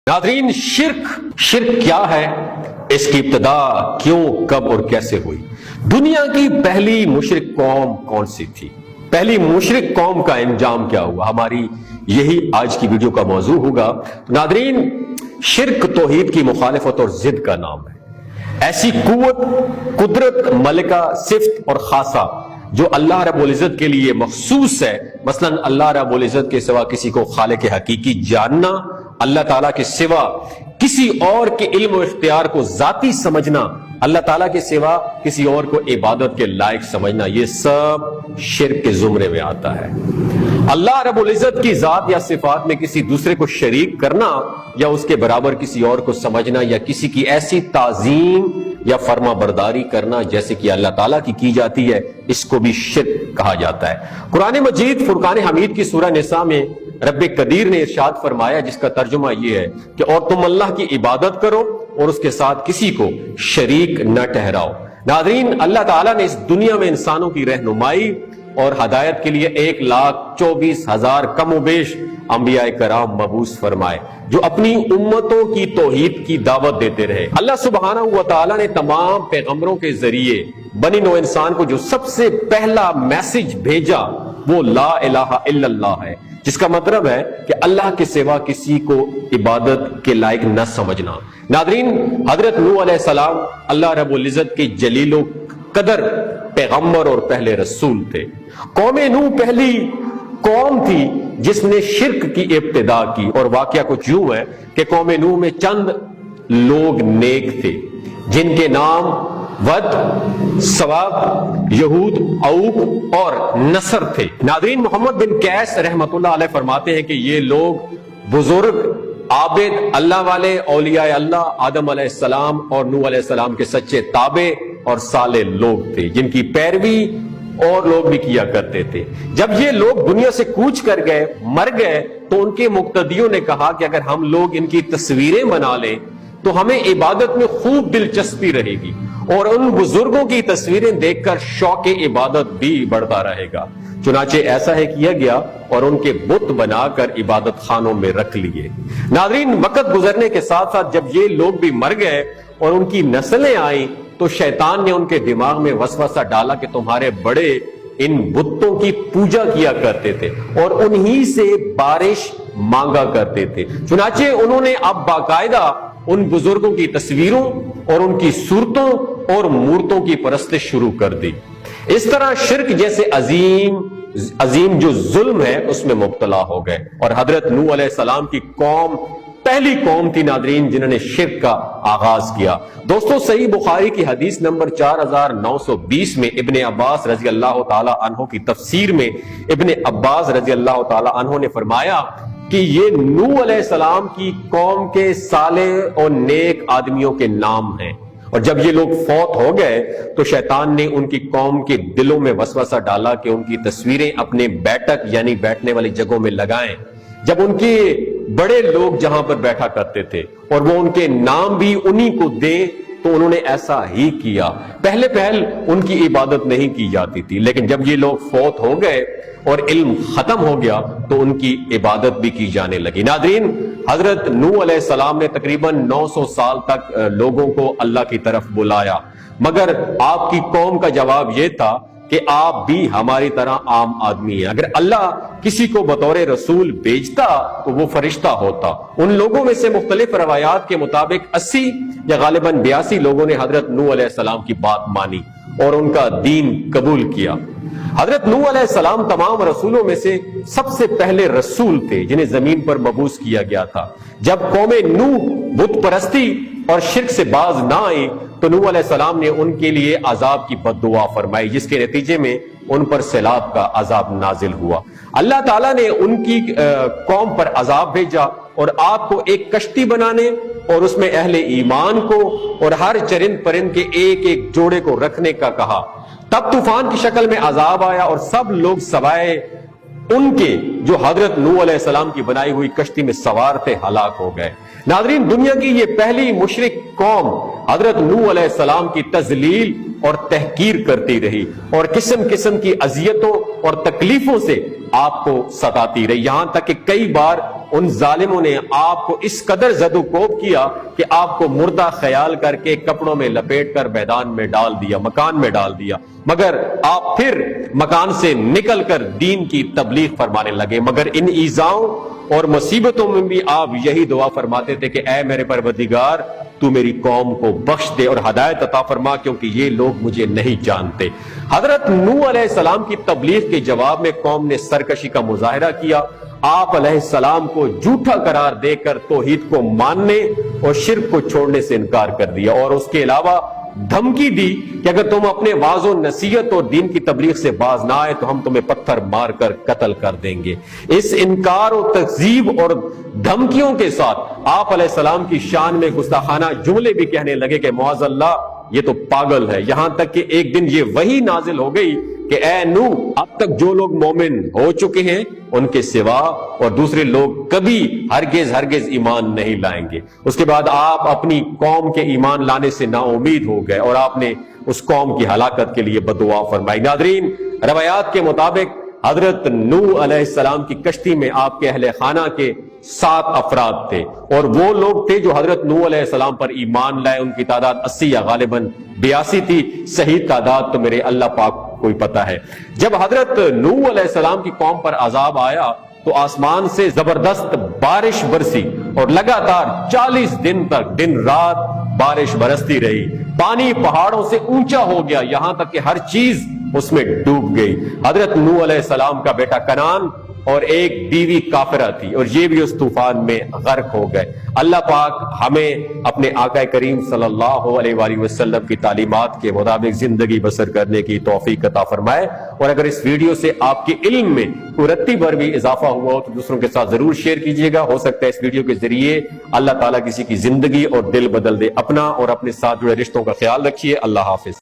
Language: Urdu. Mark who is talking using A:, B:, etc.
A: ناظرین، شرک کیا ہے؟ اس کی ابتدا کیوں، کب اور کیسے ہوئی؟ دنیا کی پہلی مشرک قوم کون سی تھی؟ پہلی مشرک قوم کا انجام کیا ہوا؟ ہماری یہی آج کی ویڈیو کا موضوع ہوگا۔ ناظرین، شرک توحید کی مخالفت اور ضد کا نام ہے۔ ایسی قوت، قدرت، ملکہ، صفت اور خاصہ جو اللہ رب العزت کے لیے مخصوص ہے، مثلا اللہ رب العزت کے سوا کسی کو خالق حقیقی جاننا، اللہ تعالیٰ کے سوا کسی اور کے علم و اختیار کو ذاتی سمجھنا، اللہ تعالیٰ کے سوا کسی اور کو عبادت کے لائق سمجھنا، یہ سب شرک کے زمرے میں آتا ہے۔ اللہ رب العزت کی ذات یا صفات میں کسی دوسرے کو شریک کرنا یا اس کے برابر کسی اور کو سمجھنا یا کسی کی ایسی تعظیم یا فرما برداری کرنا جیسے کہ اللہ تعالیٰ کی جاتی ہے، اس کو بھی شرک کہا جاتا ہے۔ قرآن مجید فرقان حمید کی سورہ نساء میں رب قدیر نے ارشاد فرمایا، جس کا ترجمہ یہ ہے کہ اور تم اللہ کی عبادت کرو اور اس کے ساتھ کسی کو شریک نہ ٹھہراؤ۔ ناظرین، اللہ تعالیٰ نے اس دنیا میں انسانوں کی رہنمائی اور ہدایت کے لیے 1,24,000 کم و بیش انبیاء کرام مبعوث فرمائے جو اپنی امتوں کی توحید کی دعوت دیتے رہے۔ اللہ سبحانہ و تعالیٰ نے تمام پیغمبروں کے ذریعے بنی نوع انسان کو جو سب سے پہلا میسج بھیجا وہ لا الہ الا اللہ ہے، جس کا مطلب ہے کہ اللہ کے سوا کسی کو عبادت کے لائق نہ سمجھنا۔ ناظرین، حضرت نوح علیہ السلام اللہ رب العزت کے جلیل و قدر پیغمبر اور پہلے رسول تھے۔ قوم نوح پہلی قوم تھی جس نے شرک کی ابتدا کی، اور واقعہ کچھ یوں ہے کہ قوم نوح میں چند لوگ نیک تھے جن کے نام ود، سواب، یہود، اوق اور نصر تھے۔ ناظرین، محمد بن قیس رحمت اللہ علیہ فرماتے ہیں کہ یہ لوگ بزرگ، عابد، اللہ والے، اولیاء اللہ، آدم علیہ السلام اور نوح علیہ السلام کے سچے تابع اور صالح لوگ تھے جن کی پیروی اور لوگ بھی کیا کرتے تھے۔ جب یہ لوگ دنیا سے کوچ کر گئے، مر گئے، تو ان کے مقتدیوں نے کہا کہ اگر ہم لوگ ان کی تصویریں بنا لیں تو ہمیں عبادت میں خوب دلچسپی رہے گی اور ان بزرگوں کی تصویریں دیکھ کر شوق عبادت بھی بڑھتا رہے گا۔ چنانچہ ایسا ہے کیا گیا اور ان کے بت بنا کر عبادت خانوں میں رکھ لیے۔ ناظرین، وقت گزرنے کے ساتھ ساتھ جب یہ لوگ بھی مر گئے اور ان کی نسلیں آئیں تو شیطان نے ان کے دماغ میں وسوسہ ڈالا کہ تمہارے بڑے ان بتوں کی پوجا کیا کرتے تھے اور انہی سے بارش مانگا کرتے تھے۔ چنانچہ انہوں نے اب باقاعدہ ان بزرگوں کی تصویروں اور ان کی صورتوں اور مورتوں کی پرستش شروع کر دی۔ اس طرح شرک جیسے عظیم جو ظلم ہے اس میں مبتلا ہو گئے، اور حضرت نوح علیہ السلام کی قوم پہلی قوم تھی ناظرین جنہوں نے شرک کا آغاز کیا۔ دوستو، صحیح بخاری کی حدیث نمبر 4920 میں ابن عباس رضی اللہ تعالی عنہ کی تفسیر میں ابن عباس رضی اللہ تعالی عنہ نے فرمایا کہ یہ نوح علیہ السلام کی قوم کے صالح اور نیک آدمیوں کے نام ہیں، اور جب یہ لوگ فوت ہو گئے تو شیطان نے ان کی قوم کے دلوں میں وسوسہ ڈالا کہ ان کی تصویریں اپنے بیٹھک یعنی بیٹھنے والی جگہوں میں لگائیں، جب ان کے بڑے لوگ جہاں پر بیٹھا کرتے تھے، اور وہ ان کے نام بھی انہی کو دیں، تو انہوں نے ایسا ہی کیا۔ پہلے ان کی عبادت نہیں کی جاتی تھی، لیکن جب یہ لوگ فوت ہو گئے اور علم ختم ہو گیا تو ان کی عبادت بھی کی جانے لگی۔ ناظرین، حضرت نوح علیہ السلام نے تقریباً 900 سال تک لوگوں کو اللہ کی طرف بلایا، مگر آپ کی قوم کا جواب یہ تھا کہ آپ بھی ہماری طرح عام آدمی ہیں۔ اگر اللہ کسی کو بطور رسول بھیجتا تو وہ فرشتہ ہوتا۔ ان لوگوں میں سے مختلف روایات کے مطابق 80 یا غالباً 82 لوگوں نے حضرت نوح علیہ السلام کی بات مانی اور ان کا دین قبول کیا۔ حضرت نوح علیہ السلام تمام رسولوں میں سے سب سے پہلے رسول تھے جنہیں زمین پر مبعوث کیا گیا تھا۔ جب قوم نوح بت پرستی اور شرک سے باز نہ آئی تو نوح علیہ السلام نے ان کے لیے عذاب کی بد دعا فرمائی، جس کے نتیجے میں ان پر سیلاب کا عذاب نازل ہوا۔ اللہ تعالیٰ نے ان کی قوم پر عذاب بھیجا اور آپ کو ایک کشتی بنانے اور اس میں اہل ایمان کو اور ہر چرند پرند کے ایک ایک جوڑے کو رکھنے کا کہا۔ تب طوفان کی شکل میں عذاب آیا اور سب لوگ سوائے ان کے جو حضرت نوح علیہ السلام کی بنائی ہوئی کشتی میں سوار تھے ہلاک ہو گئے۔ ناظرین، دنیا کی یہ پہلی مشرک قوم حضرت نوح علیہ السلام کی تذلیل اور تحقیر کرتی رہی اور قسم قسم کی اذیتوں اور تکلیفوں سے آپ کو ستاتی رہی، یہاں تک کہ کئی بار ان ظالموں نے آپ کو اس قدر زد و کوب کیا کہ آپ کو مردہ خیال کر کے کپڑوں میں لپیٹ کر میدان میں ڈال دیا، مکان میں ڈال دیا، مگر آپ پھر مکان سے نکل کر دین کی تبلیغ فرمانے لگے۔ مگر ان ایذاؤں اور مصیبتوں میں بھی آپ یہی دعا فرماتے تھے کہ اے میرے پروردگار تو میری قوم کو بخش دے اور ہدایت عطا فرما، کیونکہ یہ لوگ مجھے نہیں جانتے۔ حضرت نوح علیہ السلام کی تبلیغ کے جواب میں قوم نے سرکشی کا مظاہرہ کیا، آپ علیہ السلام کو جھوٹا قرار دے کر توحید کو ماننے اور شرک کو چھوڑنے سے انکار کر دیا، اور اس کے علاوہ دھمکی دی کہ اگر تم اپنے واعظ و نصیحت اور دین کی تبلیغ سے باز نہ آئے تو ہم تمہیں پتھر مار کر قتل کر دیں گے۔ اس انکار و تکذیب اور دھمکیوں کے ساتھ آپ علیہ السلام کی شان میں گستاخانہ جملے بھی کہنے لگے کہ معاذ اللہ یہ تو پاگل ہے، یہاں تک کہ ایک دن یہ وحی نازل ہو گئی کہ اے نوح اب تک جو لوگ مومن ہو چکے ہیں ان کے سوا اور دوسرے لوگ کبھی ہرگز ایمان نہیں لائیں گے۔ اس کے بعد آپ اپنی قوم کے ایمان لانے سے نا امید ہو گئے اور آپ نے اس قوم کی ہلاکت کے لیے بددعا فرمائی۔ ناظرین، روایات کے مطابق حضرت نوح علیہ السلام کی کشتی میں آپ کے اہل خانہ کے 7 افراد تھے، اور وہ لوگ تھے جو حضرت نوح علیہ السلام پر ایمان لائے، ان کی تعداد 80 یا غالباً 82 تھی، صحیح تعداد تو میرے اللہ پاک کوئی پتہ ہے۔ جب حضرت نوح علیہ السلام کی قوم پر عذاب آیا تو آسمان سے زبردست بارش برسی اور لگاتار 40 دن تک دن رات بارش برستی رہی، پانی پہاڑوں سے اونچا ہو گیا، یہاں تک کہ ہر چیز اس میں ڈوب گئی۔ حضرت نوح علیہ السلام کا بیٹا کنعان اور ایک بیوی کافرہ تھی، اور یہ بھی اس طوفان میں غرق ہو گئے۔ اللہ پاک ہمیں اپنے آقا کریم صلی اللہ علیہ وآلہ وسلم کی تعلیمات کے مطابق زندگی بسر کرنے کی توفیق عطا فرمائے، اور اگر اس ویڈیو سے آپ کے علم میں کوئی رتی بھر بھی اضافہ ہوا ہو تو دوسروں کے ساتھ ضرور شیئر کیجیے گا۔ ہو سکتا ہے اس ویڈیو کے ذریعے اللہ تعالیٰ کسی کی زندگی اور دل بدل دے۔ اپنا اور اپنے ساتھ جڑے رشتوں کا خیال رکھیے۔ اللہ حافظ۔